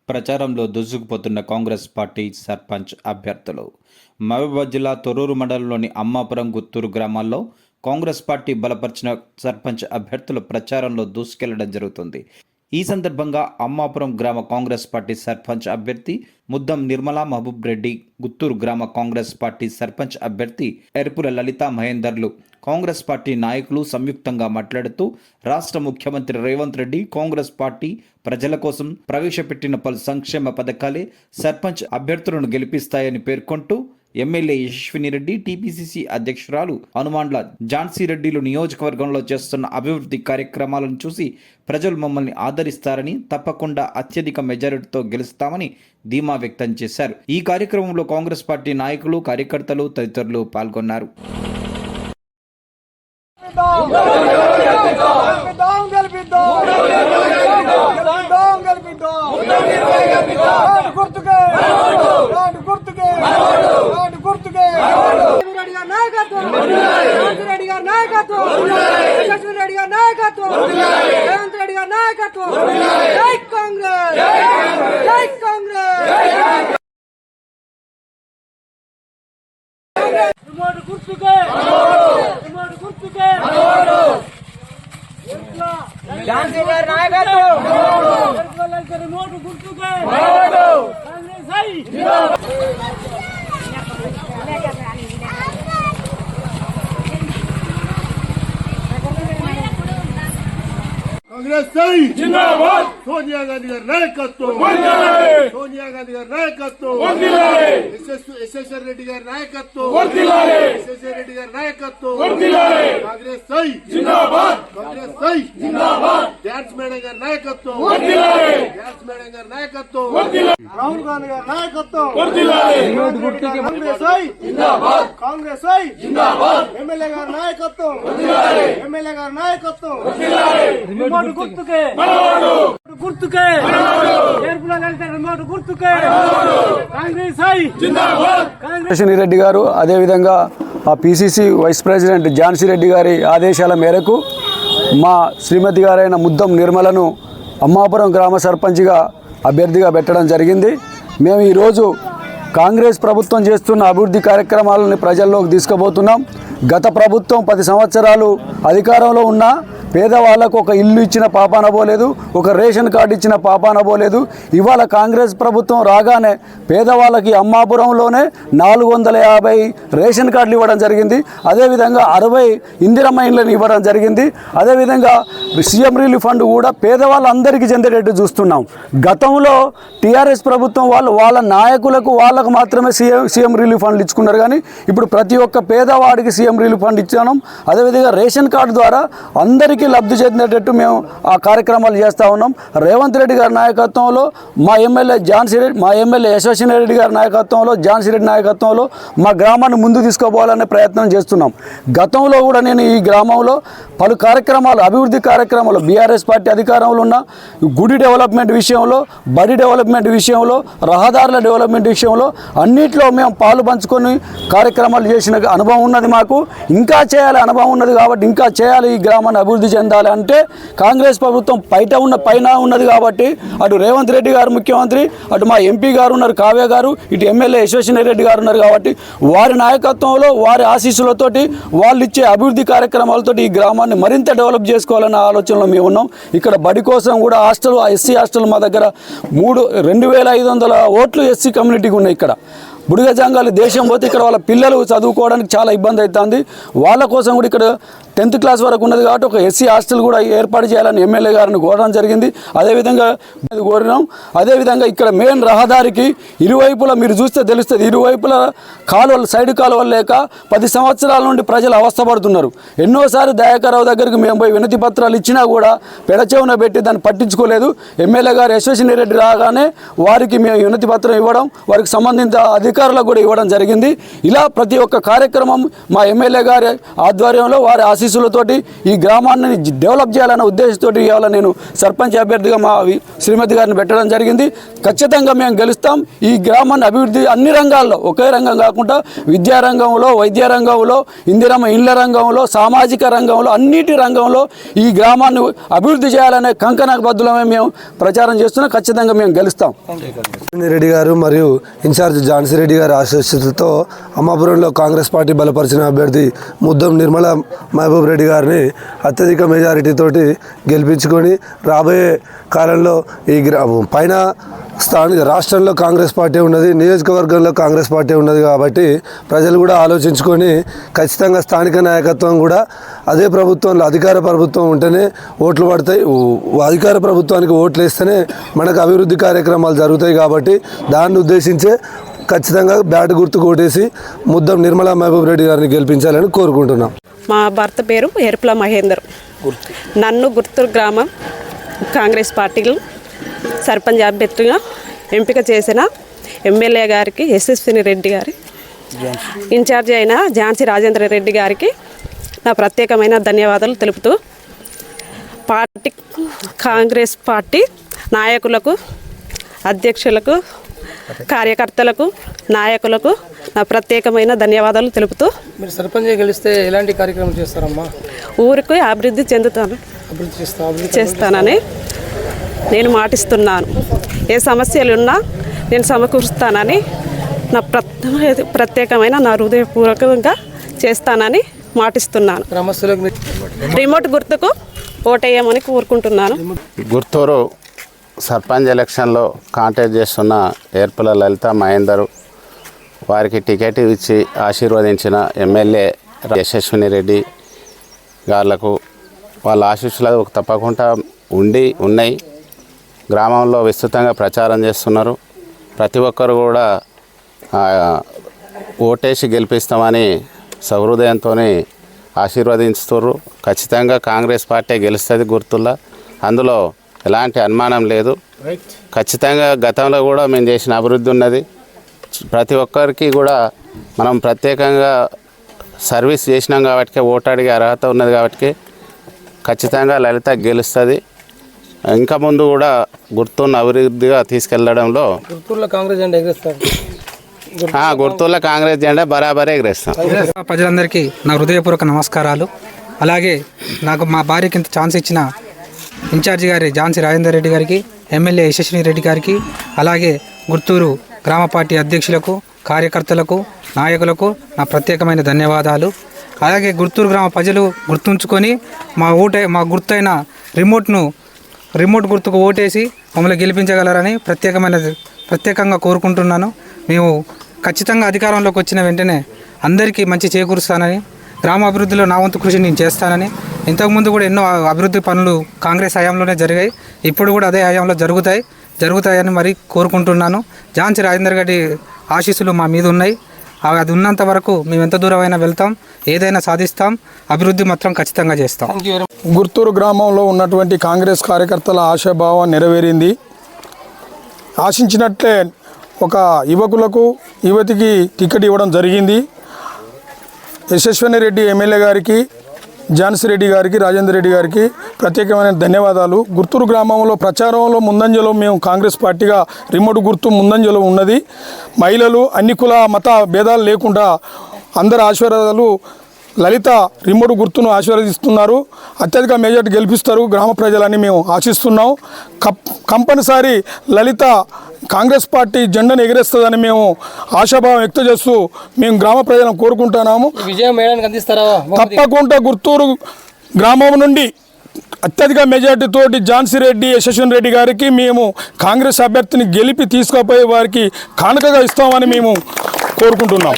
ప్రచారంలో దూసుకుపోతున్న కాంగ్రెస్ పార్టీ సర్పంచ్ అభ్యర్థులు. మహబూబాబాద్ జిల్లా తొర్రూరు మండలంలోని అమ్మాపురం, గుత్తూరు గ్రామాల్లో కాంగ్రెస్ పార్టీ బలపరిచిన సర్పంచ్ అభ్యర్థులు ప్రచారంలో దూసుకెళ్లడం జరుగుతుంది. ఈ సందర్భంగా అమ్మాపురం గ్రామ కాంగ్రెస్ పార్టీ సర్పంచ్ అభ్యర్థి ముద్దం నిర్మలా మహబూబ్ రెడ్డి, గుత్తూరు గ్రామ కాంగ్రెస్ పార్టీ సర్పంచ్ అభ్యర్థి ఎరుపుల లలిత మహేందర్లు కాంగ్రెస్ పార్టీ నాయకులు సంయుక్తంగా మాట్లాడుతూ రాష్ట్ర ముఖ్యమంత్రి రేవంత్ రెడ్డి కాంగ్రెస్ పార్టీ ప్రజల కోసం ప్రవేశపెట్టిన పలు సంక్షేమ పథకాలే సర్పంచ్ అభ్యర్థులను గెలిపిస్తాయని పేర్కొంటూ ఎమ్మెల్యే యశస్విని రెడ్డి, టీపీసీసీ అధ్యక్షురాలు హనుమాండ్ల ఝాన్సీ రెడ్డిలు నియోజకవర్గంలో చేస్తున్న అభివృద్ధి కార్యక్రమాలను చూసి ప్రజలు మమ్మల్ని ఆదరిస్తారని, తప్పకుండా అత్యధిక మెజారిటీతో గెలుస్తామని ధీమా వ్యక్తం చేశారు. ఈ కార్యక్రమంలో కాంగ్రెస్ పార్టీ నాయకులు, కార్యకర్తలు తదితరులు పాల్గొన్నారు. ఝాన్సీ గారి నాయకత్వం రిమోట్ గుర్తుకే కాంగ్రెస్ హై కాంగ్రెస్ హై జిందాబాద్. సోనియా గాంధీ గారి నాయకత్వం, సోనియా గాంధీ గారి నాయకత్వం, ఎస్ఎస్ఆర్ రెడ్డి గారి నాయకత్వం, ఎస్ఎస్ఆర్ రెడ్డి గారి నాయకత్వం, కాంగ్రెస్ హై జిందాబాద్, కాంగ్రెస్ హై జిందాబాద్. డ్యాన్స్ మేడం గారి నాయకత్వం, డ్యాన్స్ మేడం గారి నాయకత్వం, రాహుల్ గాంధీ గారి నాయకత్వం, కాంగ్రెస్ హై జిందాబాద్, కాంగ్రెస్ హై జిందాబాద్. ఎమ్మెల్యే గారి నాయకత్వం, ఎమ్మెల్యే గారి నాయకత్వం, రిమోట్ గుర్తుకే గుర్తుకే ఎరుపుల లలిత రిమోట్ గుర్తుకే కాంగ్రెస్ హై జిందాబాద్. యశస్విని రెడ్డి గారు, అదేవిధంగా మా PCC vice president Jhansi Reddy గారి ఆదేశాల మేరకు మా శ్రీమతి గారైన ముద్దం నిర్మలను అమ్మాపురం గ్రామ సర్పంచ్గా అభ్యర్థిగా పెట్టడం జరిగింది. మేము ఈరోజు కాంగ్రెస్ ప్రభుత్వం చేస్తున్న అభివృద్ధి కార్యక్రమాలను ప్రజల్లోకి తీసుకుపోతున్నాం. గత ప్రభుత్వం 10 సంవత్సరాలు అధికారంలో ఉన్న పేదవాళ్లకు ఒక ఇల్లు ఇచ్చిన పాపాన పోలేదు, ఒక రేషన్ కార్డు ఇచ్చిన పాపాన పోలేదు. ఇవాళ కాంగ్రెస్ ప్రభుత్వం రాగానే పేదవాళ్ళకి అమ్మాపురంలోనే 450 రేషన్ కార్డులు ఇవ్వడం జరిగింది. అదేవిధంగా 60 ఇందిరమ్మ ఇండ్లను ఇవ్వడం జరిగింది. అదేవిధంగా సీఎం రిలీఫ్ ఫండ్ కూడా పేదవాళ్ళందరికీ చెందేటట్టు చూస్తున్నాం. గతంలో టీఆర్ఎస్ ప్రభుత్వం వాళ్ళ నాయకులకు వాళ్ళకు మాత్రమే సీఎం రిలీఫ్ ఫండ్లు ఇచ్చుకున్నారు. కానీ ఇప్పుడు ప్రతి ఒక్క పేదవాడికి సీఎం రిలీఫ్ ఫండ్ ఇచ్చాను. అదేవిధంగా రేషన్ కార్డు ద్వారా అందరికీ లబ్ధి చెందేటట్టు మేము ఆ కార్యక్రమాలు చేస్తూ ఉన్నాం. రేవంత్ రెడ్డి గారి నాయకత్వంలో మా ఎమ్మెల్యే యశస్విని రెడ్డి గారి నాయకత్వంలో, ఝాన్సీ రెడ్డి నాయకత్వంలో మా గ్రామాన్ని ముందుకు తీసుకుపోవాలనే ప్రయత్నం చేస్తున్నాం. గతంలో కూడా నేను ఈ గ్రామంలో పలు కార్యక్రమాలు, అభివృద్ధి కార్యక్రమాలు, బీఆర్ఎస్ పార్టీ అధికారంలో ఉన్న గుడి డెవలప్మెంట్ విషయంలో, బడి డెవలప్మెంట్ విషయంలో, రహదారుల డెవలప్మెంట్ విషయంలో అన్నింటిలో మేము పాలు పంచుకొని కార్యక్రమాలు చేసిన అనుభవం ఉన్నది. మాకు ఇంకా చేయాలి అనుభవం ఉన్నది. కాబట్టి ఇంకా చేయాలి, ఈ గ్రామాన్ని అభివృద్ధి చెందాలి అంటే కాంగ్రెస్ ప్రభుత్వం పైన ఉన్నది. కాబట్టి అటు రేవంత్ రెడ్డి గారు ముఖ్యమంత్రి, అటు మా ఎంపీ గారు ఉన్నారు కావ్య గారు, ఇటు ఎమ్మెల్యే యశస్విని రెడ్డి గారు ఉన్నారు. కాబట్టి వారి నాయకత్వంలో, వారి ఆశీస్సులతోటి, వాళ్ళు ఇచ్చే అభివృద్ధి కార్యక్రమాలతో ఈ గ్రామాన్ని మరింత డెవలప్ చేసుకోవాలనే ఆలోచనలో మేము ఉన్నాం. ఇక్కడ బడి కోసం కూడా హాస్టల్, ఎస్సీ హాస్టల్ మా దగ్గర 2500 ఓట్లు ఎస్సీ కమ్యూనిటీకి ఉన్నాయి. ఇక్కడ బుడిగజంగాలు దేశం పోతే ఇక్కడ వాళ్ళ పిల్లలు చదువుకోవడానికి చాలా ఇబ్బంది అవుతుంది. వాళ్ళ కోసం కూడా ఇక్కడ 10th క్లాస్ వరకు ఉన్నది. కాబట్టి ఒక ఎస్సీ హాస్టల్ కూడా ఏర్పాటు చేయాలని ఎమ్మెల్యే గారిని కోరడం జరిగింది. అదేవిధంగా కోరినాం. అదేవిధంగా ఇక్కడ మెయిన్ రహదారికి ఇరువైపులా మీరు చూస్తే తెలుస్తుంది, ఇరువైపులా కాలువలు, సైడ్ కాలువలు లేక 10 సంవత్సరాల నుండి ప్రజలు అవస్థపడుతున్నారు. ఎన్నోసారి దయాకర్రావు దగ్గరికి మేము పోయి వినతి పత్రాలు ఇచ్చినా కూడా పెడచెవున పెట్టి దాన్ని పట్టించుకోలేదు. ఎమ్మెల్యే గారు యశస్విని రెడ్డి రాగానే వారికి మేము వినతి పత్రం ఇవ్వడం, వారికి సంబంధిత అధికారులకు కూడా ఇవ్వడం జరిగింది. ఇలా ప్రతి ఒక్క కార్యక్రమం మా ఎమ్మెల్యే గారి ఆధ్వర్యంలో వారి ఆశీస్సులతోటి ఈ గ్రామాన్ని డెవలప్ చేయాలనే ఉద్దేశంతో ఇవాళ నేను సర్పంచ్ అభ్యర్థిగా మా శ్రీమతి గారిని పెట్టడం జరిగింది. ఖచ్చితంగా మేము గెలుస్తాం. ఈ గ్రామాన్ని అభివృద్ధి అన్ని రంగాల్లో, ఒకే రంగం కాకుండా విద్యారంగంలో, వైద్య రంగంలో, ఇందిరమ్మ ఇండ్ల రంగంలో, సామాజిక రంగంలో, అన్నిటి రంగంలో ఈ గ్రామాన్ని అభివృద్ధి చేయాలనే కంకణబద్ధులమే మేము ప్రచారం చేస్తున్నాం. ఖచ్చితంగా మేము గెలుస్తాం. రెడ్డి గారు మరియు ఇన్ఛార్జ్ ఝాన్సీ రెడ్డి గారి ఆశీస్సులతో అమ్మాపురంలో కాంగ్రెస్ పార్టీ బలపరిచిన అభ్యర్థి ముద్దం నిర్మల మహబూబ్ రెడ్డి గారిని అత్యధిక మెజారిటీతోటి గెలిపించుకొని రాబోయే కాలంలో ఈ పైన రాష్ట్రంలో కాంగ్రెస్ పార్టీ ఉన్నది, నియోజకవర్గంలో కాంగ్రెస్ పార్టీ ఉన్నది కాబట్టి ప్రజలు కూడా ఆలోచించుకొని ఖచ్చితంగా స్థానిక నాయకత్వం కూడా అదే ప్రభుత్వంలో అధికార ప్రభుత్వం ఉంటేనే ఓట్లు పడతాయి. అధికార ప్రభుత్వానికి ఓట్లు వేస్తేనే మనకు అభివృద్ధి కార్యక్రమాలు జరుగుతాయి కాబట్టి దాన్ని ఉద్దేశించే ఖచ్చితంగా బ్యాట్ గుర్తు కొట్టేసి ముద్దం నిర్మలా మహబూబ్ రెడ్డి గారిని గెలిపించాలని కోరుకుంటున్నాం. మా భర్త పేరు ఎరుపుల మహేందర్. నన్ను గుర్తూరు గ్రామం కాంగ్రెస్ పార్టీలో సర్పంచ్ అభ్యర్థిగా ఎంపిక చేసిన ఎమ్మెల్యే గారికి యశస్విని రెడ్డి గారి, ఇన్ఛార్జి అయిన ఝాన్సీ రాజేంద్ర రెడ్డి గారికి నా ప్రత్యేకమైన ధన్యవాదాలు తెలుపుతూ పార్టీ కాంగ్రెస్ పార్టీ నాయకులకు, అధ్యక్షులకు, కార్యకర్తలకు, నాయకులకు నా ప్రత్యేకమైన ధన్యవాదాలు తెలుపుతూ మీరు సర్పంచ్ గెలిస్తే ఎలాంటి కార్యక్రమం చేస్తారమ్మా? ఊరికి అభివృద్ధి చేస్తానని నేను మాటిస్తున్నాను. ఏ సమస్యలున్నా నేను సమకూరుస్తానని నా ప్రత్యేకమైన నా హృదయపూర్వకంగా చేస్తానని మాటిస్తున్నాను. రిమోట్ గుర్తుకు ఓటేయమని కోరుకుంటున్నాను. గుర్తూరు సర్పంచ్ ఎలక్షన్లో కాంటాక్ట్ చేస్తున్న ఏర్పుల లలిత మహేందరు వారికి టికెట్ ఇచ్చి ఆశీర్వదించిన ఎమ్మెల్యే యశస్విని రెడ్డి గారులకు వాళ్ళ ఆశీస్సులు తప్పకుండా ఉన్నాయి. గ్రామంలో విస్తృతంగా ప్రచారం చేస్తున్నారు. ప్రతి ఒక్కరు కూడా ఓటేసి గెలిపిస్తామని సహృదయంతో ఆశీర్వదిస్తున్నారు. ఖచ్చితంగా కాంగ్రెస్ పార్టీ గెలుస్తుంది గుర్తుల్లో, అందులో ఎలాంటి అనుమానం లేదు. ఖచ్చితంగా గతంలో కూడా మేము చేసిన అభివృద్ధి ఉన్నది. ప్రతి ఒక్కరికి కూడా మనం ప్రత్యేకంగా సర్వీస్ చేసినాం కాబట్టి ఓటు అడిగే అర్హత ఉన్నది కాబట్టి ఖచ్చితంగా లలిత గెలుస్తుంది. ఇంకా ముందు కూడా గుర్తున్న అభివృద్ధిగా తీసుకెళ్లడంలో గుర్తూరులో కాంగ్రెస్ జెండా ఎగరేస్తారు. గుర్తుల్లో కాంగ్రెస్ జెండా బరాబరే ఎగరేస్తాం. ప్రజలందరికీ నా హృదయపూర్వక నమస్కారాలు. అలాగే నాకు మా భార్యకి ఇంత ఛాన్స్ ఇచ్చిన ఇన్ఛార్జి గారి ఝాన్సీ రాజేందర్ రెడ్డి గారికి, ఎమ్మెల్యే యశస్విని రెడ్డి గారికి, అలాగే గుర్తూరు గ్రామ పార్టీ అధ్యక్షులకు, కార్యకర్తలకు, నాయకులకు నా ప్రత్యేకమైన ధన్యవాదాలు. అలాగే గుర్తూరు గ్రామ ప్రజలు గుర్తుంచుకొని మా గుర్తైన రిమోట్ గుర్తుకు ఓటేసి మమ్మల్ని గెలిపించగలరని ప్రత్యేకంగా కోరుకుంటున్నాను. మేము ఖచ్చితంగా అధికారంలోకి వచ్చిన వెంటనే అందరికీ మంచి చేకూరుస్తానని, గ్రామ అభివృద్ధిలో నా వంతు కృషి నేను చేస్తానని, ఇంతకుముందు కూడా ఎన్నో అభివృద్ధి పనులు కాంగ్రెస్ హయాంలోనే జరిగాయి, ఇప్పుడు కూడా అదే హయాంలో జరుగుతాయని మరి కోరుకుంటున్నాను. ఝాన్సీ రాజేందర్ గారి ఆశీస్సులు మా మీద ఉన్నాయి. అది ఉన్నంత వరకు మేము ఎంత దూరమైనా వెళ్తాం, ఏదైనా సాధిస్తాం, అభివృద్ధి మాత్రం ఖచ్చితంగా చేస్తాం. గుర్తూరు గ్రామంలో ఉన్నటువంటి కాంగ్రెస్ కార్యకర్తల ఆశాభావం నెరవేరింది. ఆశించినట్లే ఒక యువతికి టికెట్ ఇవ్వడం జరిగింది. యశస్విని రెడ్డి ఎమ్మెల్యే గారికి, ఝాన్సీ రెడ్డి గారికి, రాజేందర్ రెడ్డి గారికి ప్రత్యేకమైన ధన్యవాదాలు. గుర్తూరు గ్రామంలో ప్రచారంలో ముందంజలో మేము కాంగ్రెస్ పార్టీగా రిమోట్ గుర్తు ముందంజలో ఉన్నది. మహిళలు అన్ని కుల మత భేదాలు లేకుండా అందరి ఆశీర్వాదాలు లలిత రిమోట్ గుర్తును ఆశీర్వదిస్తున్నారు. అత్యధిక మెజార్టీ గెలిపిస్తారు గ్రామ ప్రజలని మేము ఆశిస్తున్నాం. కంపల్సరీ లలిత కాంగ్రెస్ పార్టీ జెండాను ఎగరేస్తుందని మేము ఆశాభావం వ్యక్తం చేస్తూ మేము గ్రామ ప్రజలను కోరుకుంటున్నాము. తప్పకుండా గుర్తూరు గ్రామం నుండి అత్యధిక మెజార్టీతోటి ఝాన్సీ రెడ్డి, యశస్విని రెడ్డి గారికి మేము కాంగ్రెస్ అభ్యర్థిని గెలిపి తీసుకుపోయి వారికి కానుకగా ఇస్తామని మేము కోరుకుంటున్నాం.